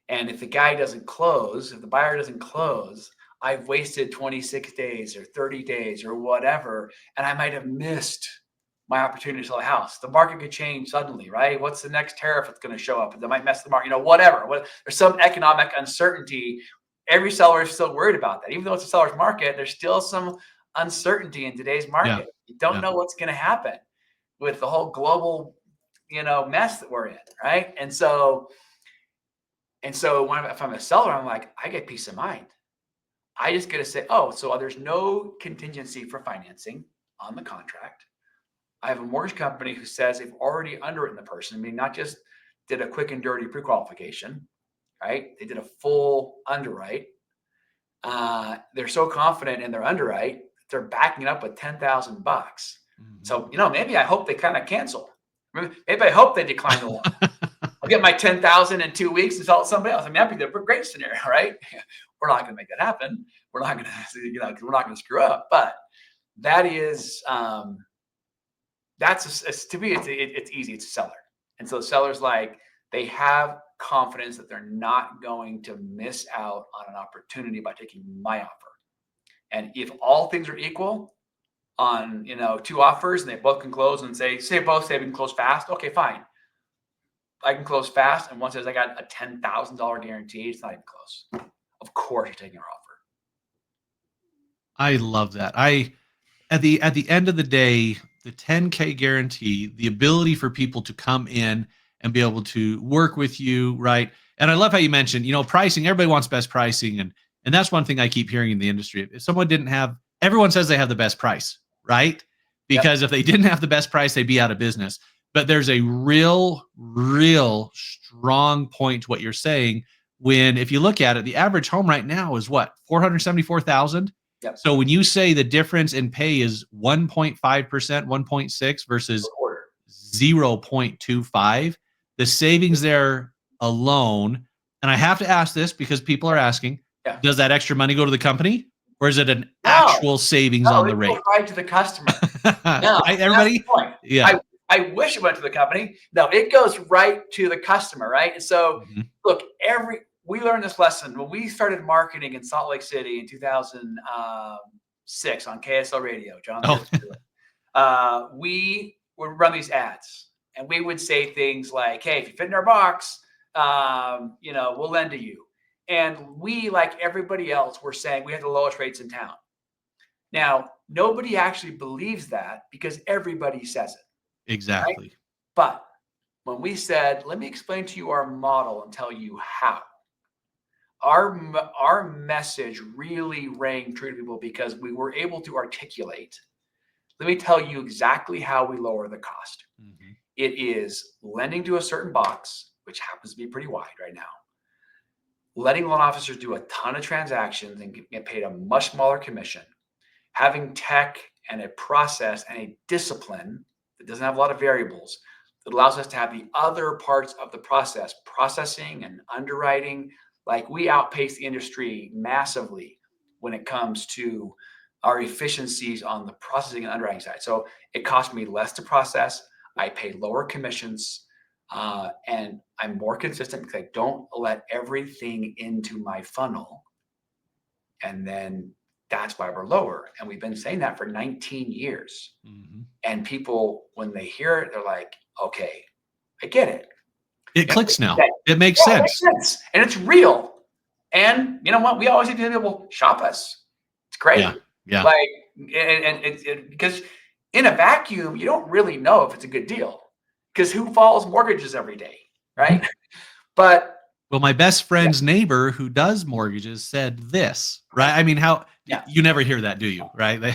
And if the guy doesn't close, if the buyer doesn't close, I've wasted 26 days or 30 days or whatever, and I might have missed my opportunity to sell a house. The market could change suddenly, right? What's the next tariff that's going to show up? That might mess the market, whatever. There's some economic uncertainty. Every seller is still worried about that. Even though it's a seller's market, there's still some uncertainty in today's market. You don't know what's going to happen with the whole global, mess that we're in, right? And so if I'm a seller, I'm like, I get peace of mind. I just get to say, oh, so there's no contingency for financing on the contract. I have a mortgage company who says they've already underwritten the person. I mean, not just did a quick and dirty pre-qualification, right? They did a full underwrite. They're so confident in their underwrite, they're backing it up with $10,000. So, maybe I hope they kind of cancel. Maybe I hope they decline the loan. I'll get my 10,000 in 2 weeks and sell it to somebody else. I mean, that'd be the great scenario, right? We're not going to make that happen. We're not going to, we're not going to screw up. But that is, to me, it's easy. It's a seller. And so the seller's like, they have confidence that they're not going to miss out on an opportunity by taking my offer. And if all things are equal on, two offers and they both can close and say both say we can close fast. Okay, fine. I can close fast. And one says I got a $10,000 guarantee. It's not even close. Of course you're taking our offer. I love that. At the end of the day, the 10K guarantee, the ability for people to come in and be able to work with you, right? And I love how you mentioned, pricing. Everybody wants best pricing, and that's one thing I keep hearing in the industry. If someone didn't have, everyone says they have the best price, right? Because if they didn't have the best price, they'd be out of business. But there's a real strong point to what you're saying. When, if you look at it, the average home right now is what, 474,000. Yep. So when you say the difference in pay is 1.5%, 1.6 versus 0.25, the savings there alone. And I have to ask this because people are asking, does that extra money go to the company, or is it an actual savings on the rate? Goes right to the customer. Right, everybody? Yeah. I wish it went to the company. No, it goes right to the customer, right? And so, look, we learned this lesson when we started marketing in Salt Lake City in 2006 on KSL Radio. We would run these ads, and we would say things like, "Hey, if you fit in our box, we'll lend to you." And we, like everybody else, were saying we had the lowest rates in town. Now, nobody actually believes that because everybody says it. Exactly. Right? But when we said, let me explain to you our model and tell you how, our message really rang true to people because we were able to articulate, let me tell you exactly how we lower the cost. It is lending to a certain box, which happens to be pretty wide right now, letting loan officers do a ton of transactions and get paid a much smaller commission, having tech and a process and a discipline that doesn't have a lot of variables, that allows us to have the other parts of the process, processing and underwriting. Like, we outpace the industry massively when it comes to our efficiencies on the processing and underwriting side. So it costs me less to process. I pay lower commissions, and I'm more consistent because I don't let everything into my funnel. And then that's why we're lower. And we've been saying that for 19 years. And people, when they hear it, they're like, okay, I get it. It clicks now. It makes sense. It makes sense. And it's real. And you know what? We always need to people shop us. It's great. Yeah. Like, and because in a vacuum, you don't really know if it's a good deal because who follows mortgages every day, right? But well, my best friend's neighbor who does mortgages said this, right? I mean, you never hear that, do you? Right? And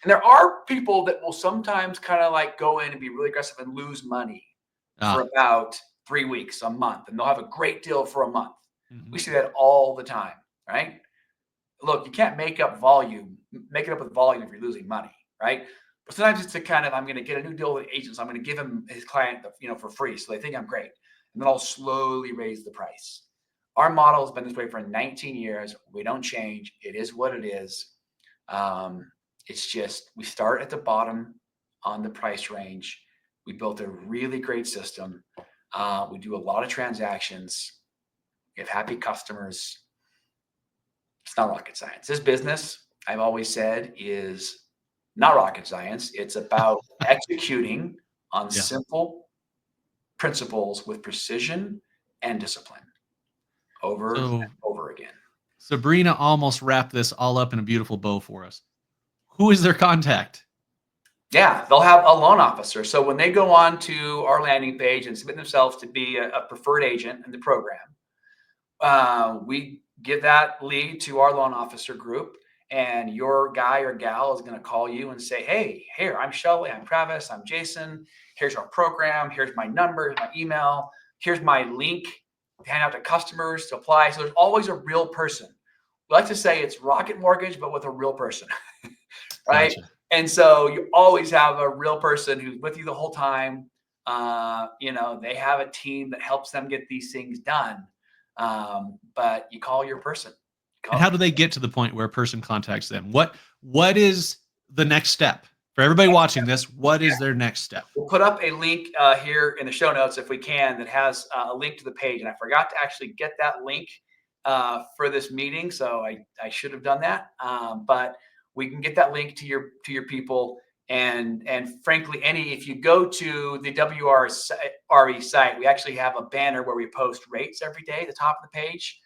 there are people that will sometimes kind of like go in and be really aggressive and lose money for about 3 weeks, a month, and they'll have a great deal for a month. We see that all the time, right? Look, you can't make it up with volume if you're losing money, right? But sometimes it's I'm going to get a new deal with the agent, so I'm going to give him his client, for free, so they think I'm great. And then I'll slowly raise the price. Our model has been this way for 19 years. We don't change. It is what it is. It's just, we start at the bottom on the price range. We built a really great system. We do a lot of transactions. We have happy customers. It's not rocket science. This business, I've always said, is not rocket science. It's about executing on Yeah. simple principles with precision and discipline over So and over again. Sabrina almost wrapped this all up in a beautiful bow for us. Who is their contact? Yeah, they'll have a loan officer. So when they go on to our landing page and submit themselves to be a preferred agent in the program, we give that lead to our loan officer group, and your guy or gal is going to call you and say, hey, here, I'm Shelly, I'm Travis, I'm Jason. Here's our program. Here's my number, my email. Here's my link to hand out to customers to apply. So there's always a real person. We like to say it's Rocket Mortgage, but with a real person, right? Gotcha. And so you always have a real person who's with you the whole time. They have a team that helps them get these things done. But you call your person. And how do they get to the point where a person contacts them? What is the next step for everybody watching this? What is their next step? We'll put up a link here in the show notes if we can, that has a link to the page. And I forgot to actually get that link for this meeting, so I should have done that. But we can get that link to your people. And frankly, if you go to the WRE site, we actually have a banner where we post rates every day at the top of the page.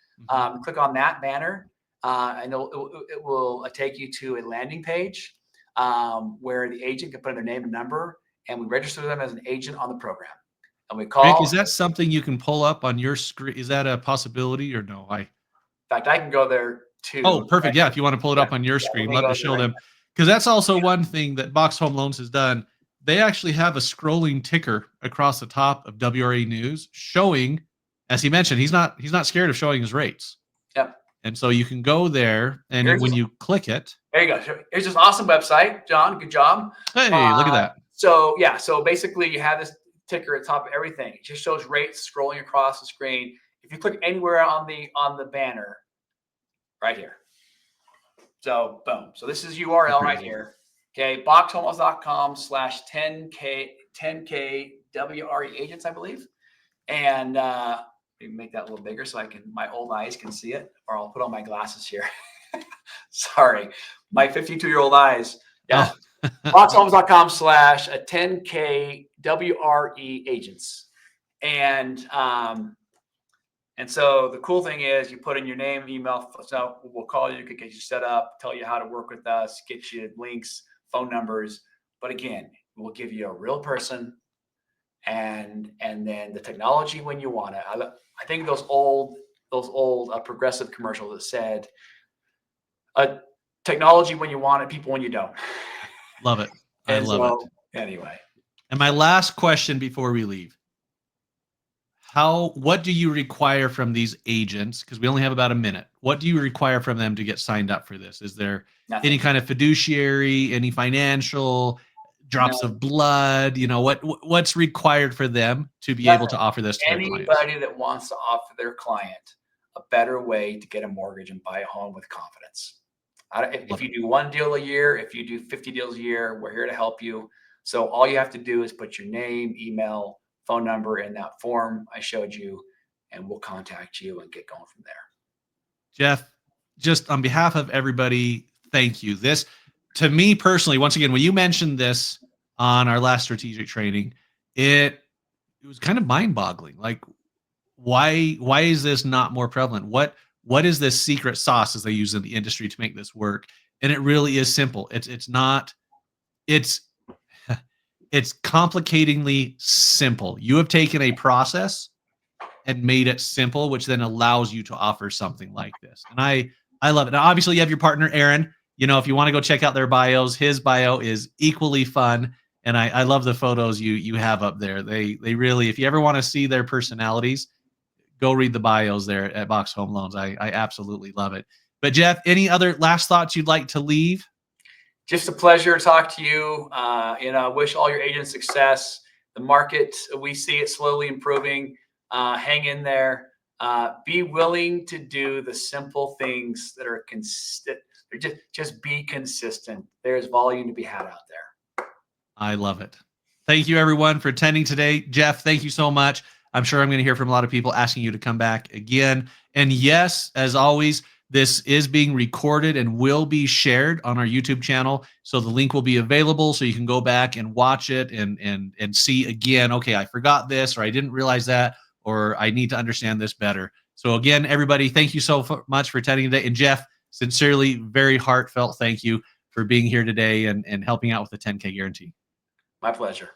Click on that banner, and it will take you to a landing page where the agent can put in their name and number, and we register them as an agent on the program. And we call. Rick, is that something you can pull up on your screen? Is that a possibility or no? In fact, I can go there too. Oh, perfect. Yeah, if you want to pull it up on your screen, love to show them. Because that's also one thing that Box Home Loans has done. They actually have a scrolling ticker across the top of WRE News showing, as he mentioned, he's not scared of showing his rates. Yep. And so you can go there, and when you click it, there you go. Here's this awesome website, John. Good job. Hey, look at that. So basically you have this ticker at the top of everything. It just shows rates scrolling across the screen. If you click anywhere on the banner, right here. So boom. So this is URL right here. Okay, boxhomeloans.com/10K WRE agents, I believe. And maybe make that a little bigger so my old eyes can see it, or I'll put on my glasses here. Sorry, my 52-year-old eyes. Yeah. boxhomes.com/10K WRE agents. And so the cool thing is you put in your name, email, so we'll call you, get you set up, tell you how to work with us, get you links, phone numbers. But again, we'll give you a real person and then the technology when you want it. I think those old progressive commercials that said technology when you want it, people when you don't. Love it. I love it. Anyway. And my last question before we leave. What do you require from these agents? Because we only have about a minute. What do you require from them to get signed up for this? Is there any kind of fiduciary, any financial drops of blood? What's required for them to be able to offer this to their clients? Anybody that wants to offer their client a better way to get a mortgage and buy a home with confidence. If you do one deal a year, if you do 50 deals a year, we're here to help you. So all you have to do is put your name, email, phone number in that form I showed you, and we'll contact you and get going from there. Jeff, just on behalf of everybody, thank you. This, to me personally, once again, when you mentioned this on our last strategic training, it was kind of mind-boggling. Like, why is this not more prevalent? What is this secret sauce, as they use in the industry, to make this work? And it really is simple. It's complicatingly simple. You have taken a process and made it simple, which then allows you to offer something like this. And I love it. Now, obviously, you have your partner, Aaron. If you want to go check out their bios, his bio is equally fun. And I love the photos you have up there. They really, if you ever want to see their personalities, go read the bios there at Box Home Loans. I absolutely love it. But Jeff, any other last thoughts you'd like to leave? Just a pleasure to talk to you. I wish all your agents success. The market, we see it slowly improving. Hang in there. Be willing to do the simple things that Just be consistent. There's volume to be had out there. I love it. Thank you, everyone, for attending today. Jeff, thank you so much. I'm sure I'm going to hear from a lot of people asking you to come back again. And yes, as always, this is being recorded and will be shared on our YouTube channel. So the link will be available so you can go back and watch it and see again, okay, I forgot this, or I didn't realize that, or I need to understand this better. So again, everybody, thank you so much for attending today. And Jeff, sincerely, very heartfelt thank you for being here today and helping out with the 10K guarantee. My pleasure.